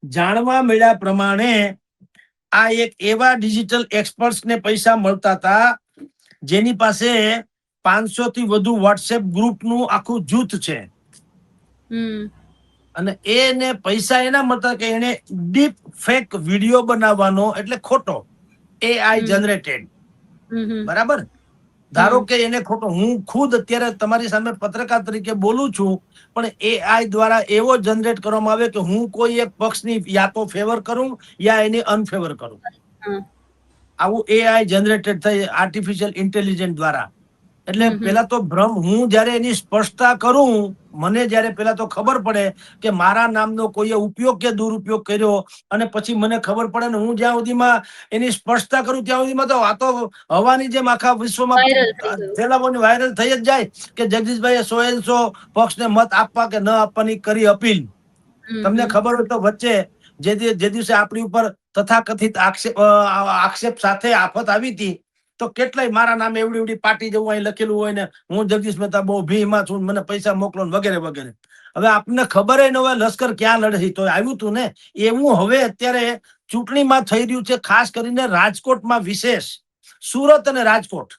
જાણવા મળ્યા પ્રમાણે આ એક એવા ડિજિટલ એક્સપર્ટ્સ ને પૈસા મળતા હતા જેની પાસે 500 થી વધુ વોટ્સએપ ગ્રુપ નું આખું જૂથ છે. અને એને પૈસા એના મળતા કે એને ડીપ ફેક વિડીયો બનાવવાનો, એટલે ખોટો AI જનરેટેડ, બરાબર. ધારો કે એને ખોટો, હું ખુદ અત્યારે તમારી સામે પત્રકાર તરીકે બોલું છું, પણ AI દ્વારા એવો જનરેટ કરવામાં આવે કે હું કોઈ એક પક્ષની યા તો ફેવર કરું યા એની અનફેવર કરું. આવું AI જનરેટેડ થઈ આર્ટિફિશિયલ ઇન્ટેલિજન્સ દ્વારા. એટલે પેલા તો ભ્રમ, હું જયારે એની સ્પષ્ટતા કરું, મને જયારે પેલા તો ખબર પડે કે મારા નામનો કોઈએ ઉપયોગ કે દુરુપયોગ કર્યો, અને પછી મને ખબર પડે ને હું જ્યાં સુધીમાં એની સ્પષ્ટતા કરું ત્યાં સુધીમાં તો વાતો હવાની જેમ આખા વિશ્વમાં ફેલાવવાની વાયરલ થઈ જ જાય કે જગદીશભાઈએ 100% પક્ષને મત આપવા કે ન આપવાની કરી અપીલ. તમને ખબર હોય તો વચ્ચે જે દિવસે આપણી ઉપર તથાકથિત આક્ષેપ સાથે આફત આવી હતી, તો કેટલાય મારા નામે એવડી પાર્ટી જેવું અહીં લખેલું હોય ને હું જગદીશ મહેતા બહુ ભીમાં છું, મને પૈસા મોકલો વગેરે વગેરે. હવે આપને ખબર ન હોય લશ્કર ક્યાં લડે તો આવ્યું હતું ને, એવું હવે અત્યારે ચૂંટણીમાં થઈ રહ્યું છે, ખાસ કરીને રાજકોટમાં વિશેષ, સુરત અને રાજકોટ.